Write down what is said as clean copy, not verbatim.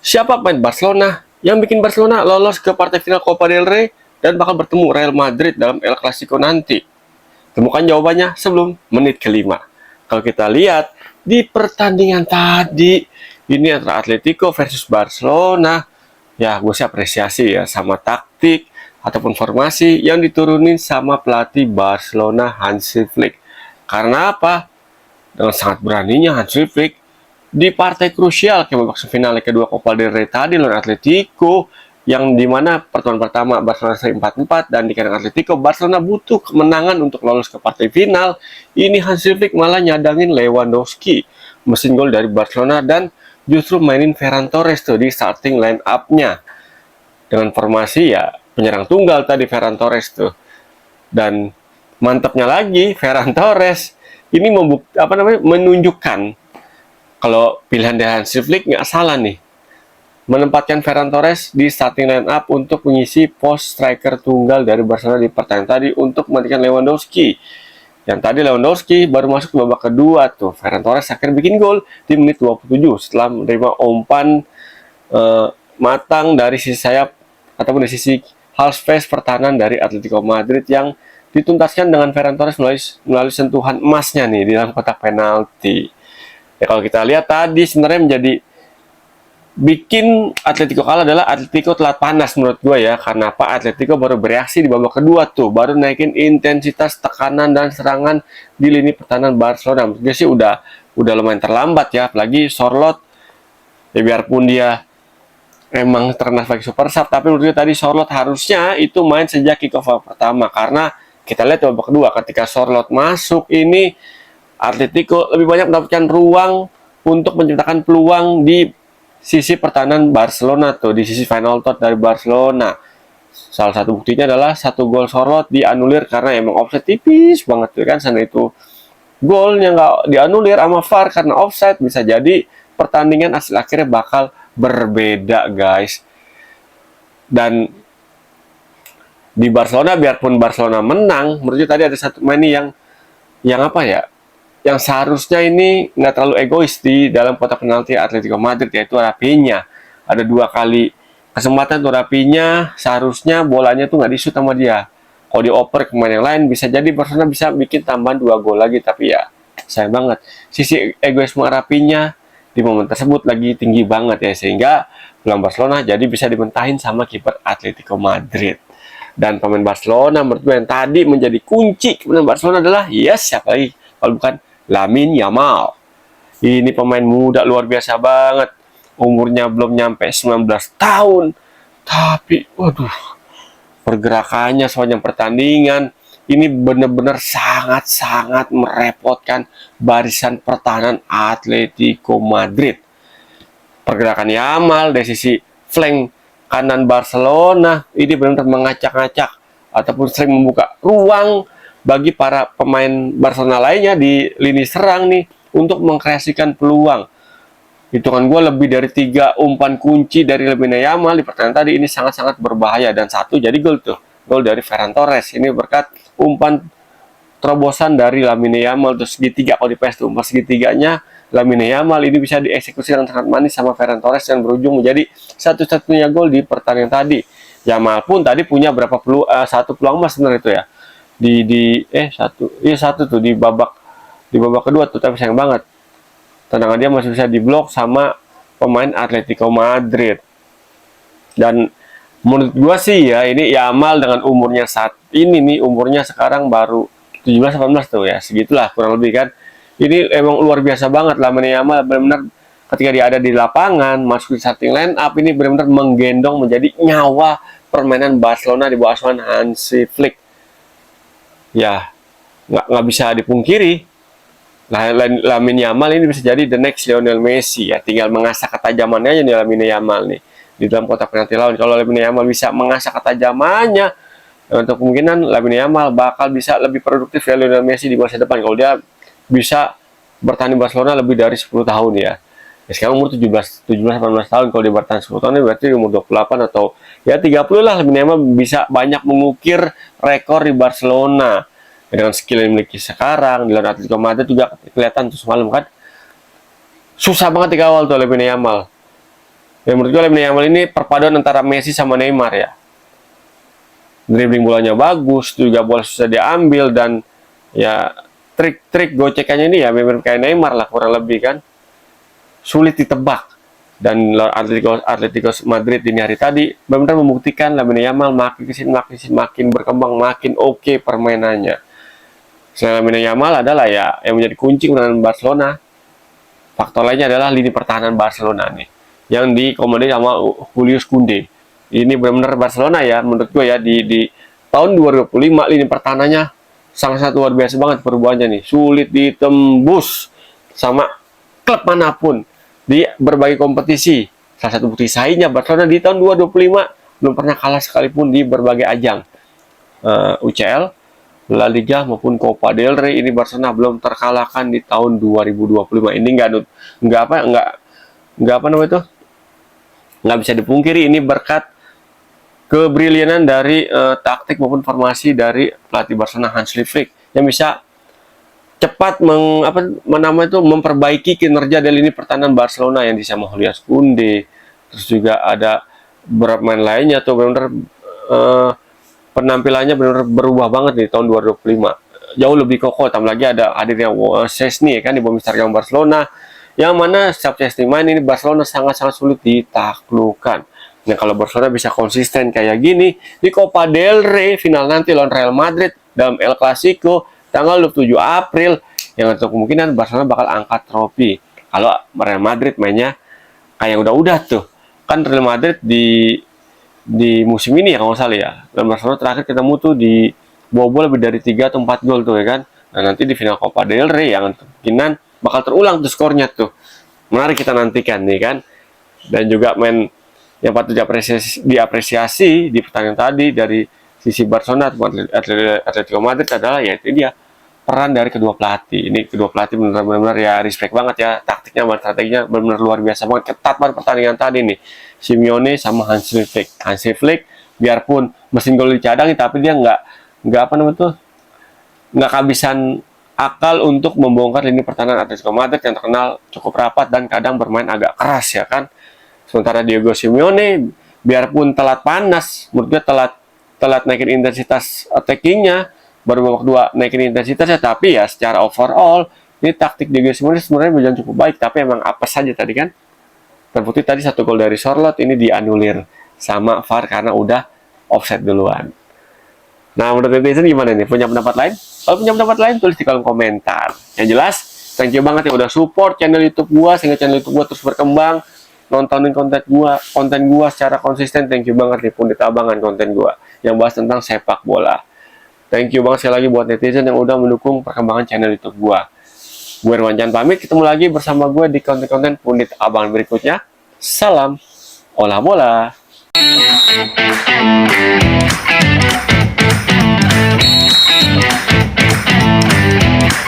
siapa pemain Barcelona yang bikin Barcelona lolos ke partai final Copa del Rey dan bakal bertemu Real Madrid dalam El Clasico nanti? Temukan jawabannya sebelum menit kelima. Kalau kita lihat di pertandingan tadi, ini antara Atletico versus Barcelona, ya gue sih apresiasi ya sama taktik ataupun formasi yang diturunin sama pelatih Barcelona Hansi Flick. Karena apa? Dengan sangat beraninya Hansi Flick di partai krusial ke babak final kedua Copa del Rey tadi lawan Atletico, yang dimana pertemuan pertama Barcelona 4-4 dan di kandang Atletico Barcelona butuh kemenangan untuk lolos ke partai final. Ini Hansi Flick malah nyadangin Lewandowski, mesin gol dari Barcelona, dan justru mainin Ferran Torres tuh di starting line up-nya dengan formasi ya penyerang tunggal tadi Ferran Torres tuh. Dan mantapnya lagi Ferran Torres ini menunjukkan kalau pilihan dari Hansi Flick nggak salah nih, menempatkan Ferran Torres di starting line up untuk mengisi pos striker tunggal dari Barcelona di pertandingan tadi untuk menggantikan Lewandowski. Yang tadi Lewandowski baru masuk ke babak kedua tuh, Ferran Torres akhirnya bikin gol di menit 27 setelah menerima umpan matang dari sisi sayap ataupun dari sisi half space pertahanan dari Atletico Madrid yang dituntaskan dengan Ferran Torres melalui sentuhan emasnya nih di dalam kotak penalti. Ya kalau kita lihat tadi sebenarnya menjadi bikin Atletico kalah adalah Atletico telat panas menurut gue ya. Karena apa? Atletico baru bereaksi di babak kedua tuh, baru naikin intensitas tekanan dan serangan di lini pertahanan Barcelona. Menurut gue sih udah lumayan terlambat ya, apalagi Sorloth ya, biarpun dia emang terkenal sebagai super sub, tapi menurut gue tadi Sorloth harusnya itu main sejak kick off pertama. Karena kita lihat di babak kedua ketika Sorloth masuk ini, Atletico lebih banyak mendapatkan ruang untuk menciptakan peluang di sisi pertahanan Barcelona tuh, di sisi final third dari Barcelona. Salah satu buktinya adalah satu gol Sorloth dianulir karena emang offside tipis banget tuh kan. Sana itu golnya nggak dianulir sama VAR karena offside, bisa jadi pertandingan hasil akhirnya bakal berbeda guys. Dan di Barcelona, biarpun Barcelona menang, menurut tadi ada satu main yang apa ya, yang seharusnya ini nggak terlalu egois di dalam kotak penalti Atletico Madrid, yaitu Rafinha. Ada 2 kali kesempatan tuh Rafinha, seharusnya bolanya tuh nggak disut sama dia. Kalau dioper ke pemain yang lain, bisa jadi Barcelona bisa bikin tambahan 2 gol lagi, tapi ya sayang banget. Sisi egoisme Rafinha di momen tersebut lagi tinggi banget ya, sehingga peluang Barcelona jadi bisa dimentahin sama kiper Atletico Madrid. Dan pemain Barcelona menurut gue yang tadi menjadi kunci kemenangan Barcelona adalah siapa lagi kalau bukan Lamine Yamal. Ini pemain muda luar biasa banget. Umurnya belum nyampe 19 tahun. Tapi, waduh, pergerakannya sepanjang pertandingan ini benar-benar sangat-sangat merepotkan barisan pertahanan Atletico Madrid. Pergerakan Yamal dari sisi flank kanan Barcelona ini benar-benar mengacak-ngacak ataupun sering membuka ruang bagi para pemain Barcelona lainnya di lini serang nih untuk mengkreasikan peluang. Hitungan gue lebih dari 3 umpan kunci dari Lamine Yamal di pertandingan tadi ini sangat-sangat berbahaya, dan satu jadi gol tuh, gol dari Ferran Torres ini berkat umpan terobosan dari Lamine Yamal. Terus segitiga, kalau di PS tuh umpan segitiganya Lamine Yamal ini bisa dieksekusi dengan sangat manis sama Ferran Torres dan berujung menjadi satu-satunya gol di pertandingan tadi. Yamal pun tadi punya satu peluang emas sebenarnya itu ya, satu tuh di babak kedua tuh, tapi sayang banget tendangan dia masih bisa diblok sama pemain Atletico Madrid. Dan menurut gua sih ya, ini Yamal dengan umurnya saat ini nih, umurnya sekarang baru 17-18 tuh ya, segitulah kurang lebih kan. Ini emang luar biasa banget lah Yamal, benar-benar ketika dia ada di lapangan, masuk di starting line up, ini benar-benar menggendong menjadi nyawa permainan Barcelona di bawah asuhan Hansi Flick. Ya nggak bisa dipungkiri, Lamine Yamal ini bisa jadi the next Lionel Messi ya, tinggal mengasah ketajamannya aja nih Lamine Yamal nih di dalam kotak penalti lawan. Kalau Lamine Yamal bisa mengasah ketajamannya, untuk kemungkinan Lamine Yamal bakal bisa lebih produktif ya Lionel Messi di masa depan, kalau dia bisa bertahan di Barcelona lebih dari 10 tahun ya. Sekarang umur 17-18 tahun, kalau di bertahan 10 tahun berarti umur 28 atau ya 30 lah. Lamine Yamal bisa banyak mengukir rekor di Barcelona dengan skill yang dimiliki sekarang. Di lawan Atletico Madrid juga kelihatan tuh semalam kan, susah banget di awal tuh Lamine Yamal. Ya menurut gue Lamine Yamal ini perpaduan antara Messi sama Neymar ya. Dribbling bolanya bagus, juga bola susah diambil, dan ya trik-trik gocekannya ini ya memang kayak Neymar lah kurang lebih kan. Sulit ditebak. Dan Atletico Madrid ini hari tadi benar-benar membuktikan Lamine Yamal makin berkembang, makin oke permainannya. Selain Lamine Yamal adalah ya yang menjadi kunci kemenangan Barcelona. Faktor lainnya adalah lini pertahanan Barcelona nih, yang dikomandoi sama Julius Koundé. Ini benar-benar Barcelona ya, menurut gue ya, di tahun 2025 lini pertahanannya sangat-sangat luar biasa banget perubahannya nih. Sulit ditembus sama klub manapun di berbagai kompetisi. Salah satu bukti sahihnya Barcelona di tahun 2025 belum pernah kalah sekalipun di berbagai ajang. UCL, La Liga maupun Copa del Rey, ini Barcelona belum terkalahkan di tahun 2025. Ini nggak apa namanya itu, nggak bisa dipungkiri ini berkat kebrilianan dari taktik maupun formasi dari pelatih Barcelona Hansi Flick yang bisa cepat memperbaiki kinerja dari lini pertahanan Barcelona yang disama Julius Koundé, terus juga ada beberapa pemain lainnya tuh benar-benar penampilannya benar-benar berubah banget di tahun 2025. Jauh lebih kokoh, tambah lagi ada hadirnya Szczęsny kan di bawah Mister Gawang Barcelona, yang mana setiap Szczęsny main ini Barcelona sangat-sangat sulit ditaklukkan. Nah, kalau Barcelona bisa konsisten kayak gini di Copa del Rey final nanti lawan Real Madrid dalam El Clasico tanggal 27 April, yang untuk kemungkinan Barcelona bakal angkat trofi. Kalau Real Madrid mainnya kayak udah tuh. Kan Real Madrid di musim ini ya kalau nggak salah ya. Dan Barcelona terakhir ketemu tuh di bobol lebih dari 3 atau 4 gol tuh ya kan. Nah, nanti di final Copa del Rey yang kemungkinan bakal terulang tuh skornya tuh. Menarik kita nantikan nih kan. Dan juga main yang patut diapresiasi di pertandingan tadi dari sisi Barcelona atau Atletico Madrid adalah ya itu dia peran dari kedua pelatih. Ini kedua pelatih benar-benar ya respect banget ya, taktiknya dan strateginya benar-benar luar biasa banget, ketat banget pertandingan tadi nih. Simeone sama Hansi Flick biarpun mesin gol dicadang tapi dia nggak nggak kehabisan akal untuk membongkar lini pertahanan Atletico Madrid yang terkenal cukup rapat dan kadang bermain agak keras ya kan. Sementara Diego Simeone biarpun telat panas, menurut gue telat naikin intensitas attackingnya, baru babak kedua naikin intensitasnya, tapi ya secara overall ini taktik Diego Simeone sebenarnya berjalan cukup baik, tapi emang apa saja tadi kan terbukti tadi satu gol dari Sorloth ini dianulir sama VAR karena udah offside duluan. Nah, menurut netizen gimana nih? Punya pendapat lain? Kalau punya pendapat lain tulis di kolom komentar. Yang jelas, thank you banget ya udah support channel YouTube gua sehingga channel YouTube gua terus berkembang. Nontonin konten gua secara konsisten. Thank you banget nih Pundit Abangan konten gua yang bahas tentang sepak bola. Thank you banget sekali lagi buat netizen yang udah mendukung perkembangan channel YouTube gua. Gue Irwan pamit, ketemu lagi bersama gue di konten-konten Pundit Abangan berikutnya. Salam olah bola.